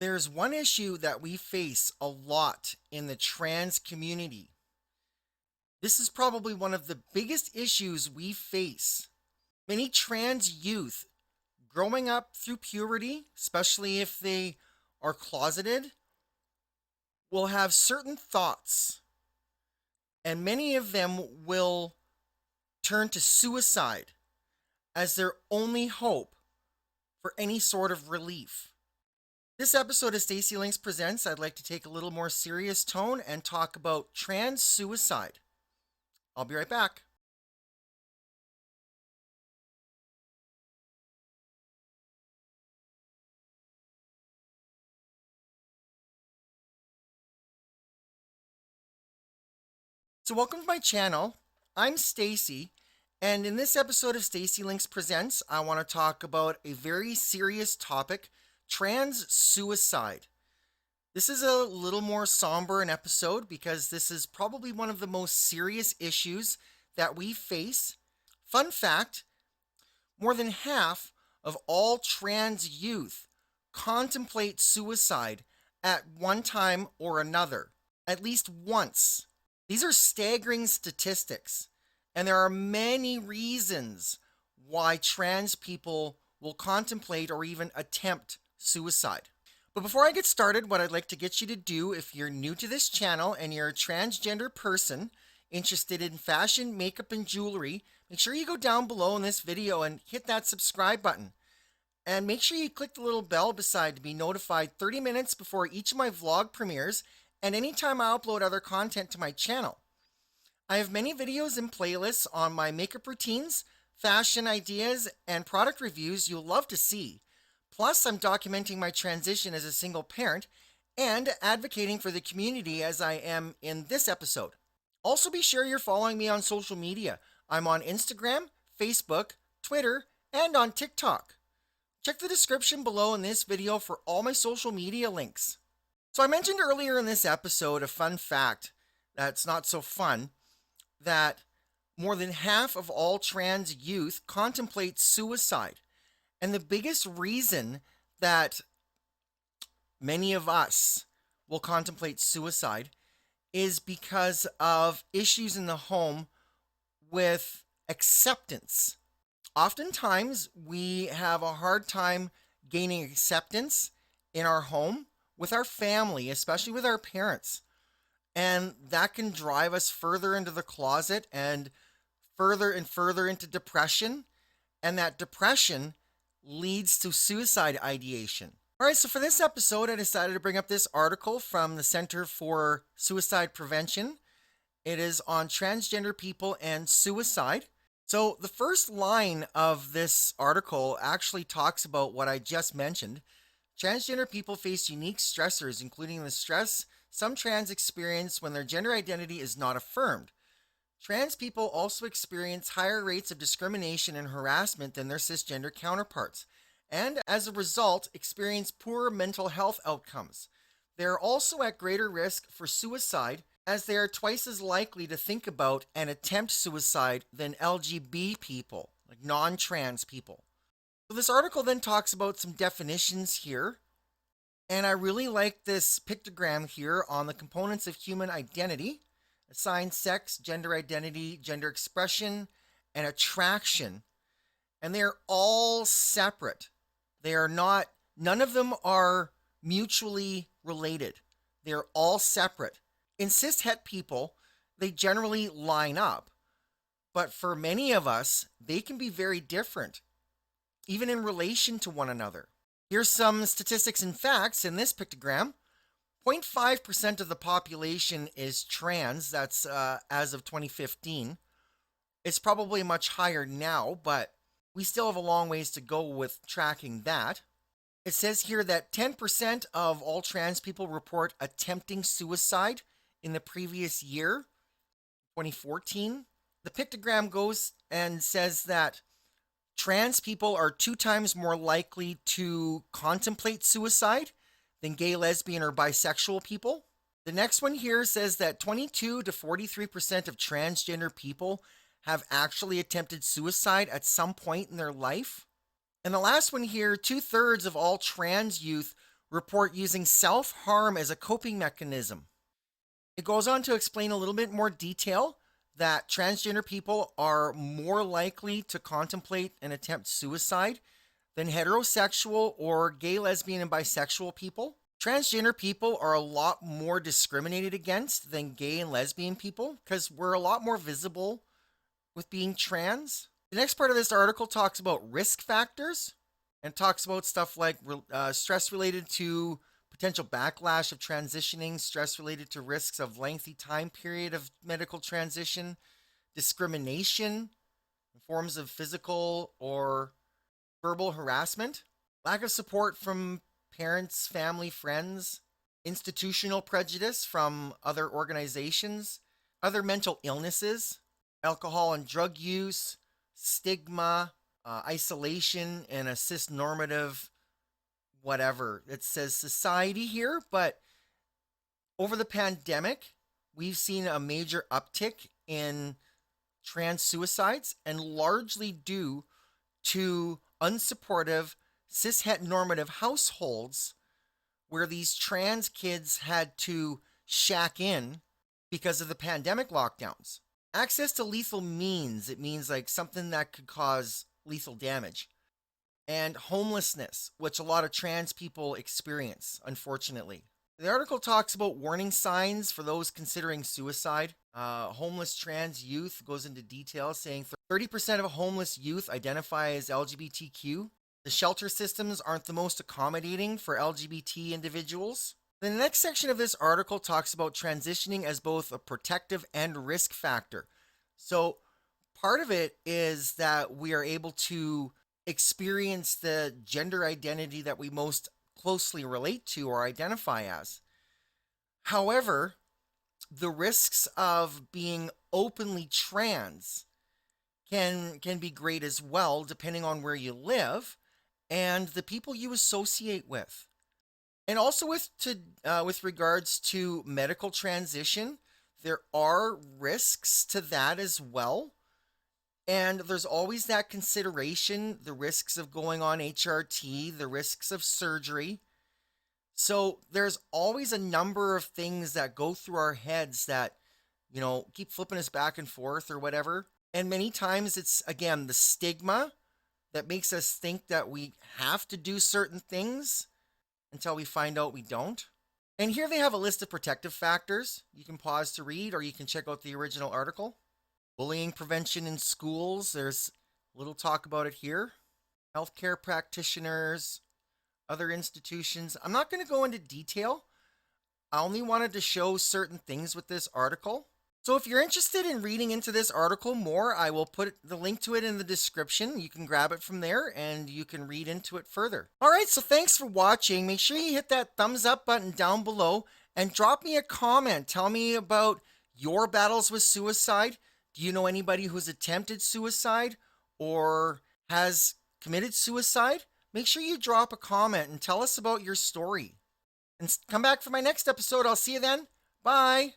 There's one issue that we face a lot in the trans community. This is probably one of the biggest issues we face. Many trans youth growing up through puberty, especially if they are closeted, will have certain thoughts, and many of them will turn to suicide as their only hope for any sort of relief. This episode of Stacy Links Presents, I'd like to take a little more serious tone and talk about trans suicide. I'll be right back. So welcome to my channel. I'm Stacy, and in this episode of Stacy Links Presents, I want to talk about a very serious topic, trans suicide. This is a little more somber an episode because this is probably one of the most serious issues that we face. Fun fact, more than half of all trans youth contemplate suicide at one time or another, at least once. These are staggering statistics, and there are many reasons why trans people will contemplate or even attempt suicide. But before I get started, what I'd like to get you to do, if you're new to this channel and you're a transgender person interested in fashion, makeup, and jewelry, make sure you go down below in this video and hit that subscribe button. And make sure you click the little bell beside to be notified 30 minutes before each of my vlog premieres and anytime I upload other content to my channel. I have many videos and playlists on my makeup routines, fashion ideas, and product reviews you'll love to see. Plus, I'm documenting my transition as a single parent and advocating for the community as I am in this episode. Also, be sure you're following me on social media. I'm on Instagram, Facebook, Twitter, and on TikTok. Check the description below in this video for all my social media links. So I mentioned earlier in this episode a fun fact that's not so fun, that more than half of all trans youth contemplate suicide. And the biggest reason that many of us will contemplate suicide is because of issues in the home with acceptance. Oftentimes, we have a hard time gaining acceptance in our home with our family, especially with our parents. And that can drive us further into the closet and further into depression. And that depression leads to suicide ideation. All right, so for this episode, I decided to bring up this article from the Center for Suicide Prevention. It is on transgender people and suicide. So the first line of this article actually talks about what I just mentioned. Transgender people face unique stressors, including the stress some trans experience when their gender identity is not affirmed. Trans people also experience higher rates of discrimination and harassment than their cisgender counterparts, and as a result, experience poorer mental health outcomes. They are also at greater risk for suicide, as they are twice as likely to think about and attempt suicide than LGBT people, like non-trans people. So this article then talks about some definitions here, and I really like this pictogram here on the components of human identity: assigned sex, gender identity, gender expression, and attraction. And they're all separate. They are not, none of them are mutually related. They're all separate. In cis-het people, they generally line up. But for many of us, they can be very different, even in relation to one another. Here's some statistics and facts in this pictogram. 0.5% of the population is trans. That's as of 2015. It's probably much higher now, but we still have a long ways to go with tracking that. It says here that 10% of all trans people report attempting suicide in the previous year, 2014. The pictogram goes and says that trans people are 2 times more likely to contemplate suicide than gay, lesbian, or bisexual people. The next one here says that 22 to 43% of transgender people have actually attempted suicide at some point in their life. And the last one here, 2/3 of all trans youth report using self-harm as a coping mechanism. It goes on to explain a little bit more detail that transgender people are more likely to contemplate and attempt suicide than heterosexual or gay, lesbian, and bisexual people. Transgender people are a lot more discriminated against than gay and lesbian people because we're a lot more visible with being trans. The next part of this article talks about risk factors and talks about stuff like stress related to potential backlash of transitioning, stress related to risks of lengthy time period of medical transition, discrimination, forms of physical or verbal harassment, lack of support from parents, family, friends, institutional prejudice from other organizations, other mental illnesses, alcohol and drug use, stigma, isolation, and a cis-normative whatever. It says society here, but over the pandemic, we've seen a major uptick in trans suicides, and largely due to unsupportive cis-heteronormative households where these trans kids had to shack in because of the pandemic lockdowns. Access to lethal means, it means like something that could cause lethal damage. And homelessness, which a lot of trans people experience, unfortunately. The article talks about warning signs for those considering suicide. Homeless trans youth goes into detail, saying 30% of homeless youth identify as LGBTQ. The shelter systems aren't the most accommodating for LGBT individuals. The next section of this article talks about transitioning as both a protective and risk factor. So part of it is that we are able to experience the gender identity that we most closely relate to or identify as. However, the risks of being openly trans can be great as well, depending on where you live and the people you associate with. And also with regards to medical transition, there are risks to that as well. And there's always that consideration, the risks of going on HRT, the risks of surgery. So there's always a number of things that go through our heads that, keep flipping us back and forth or whatever. And many times it's, again, the stigma that makes us think that we have to do certain things until we find out we don't. And here they have a list of protective factors. You can pause to read, or you can check out the original article. Bullying prevention in schools, there's little talk about it here. Healthcare practitioners, other institutions. I'm not going to go into detail. I only wanted to show certain things with this article. So if you're interested in reading into this article more, I will put the link to it in the description. You can grab it from there and you can read into it further. All right, so thanks for watching. Make sure you hit that thumbs up button down below and drop me a comment. Tell me about your battles with suicide. Do you know anybody who's attempted suicide or has committed suicide? Make sure you drop a comment and tell us about your story. And come back for my next episode. I'll see you then. Bye.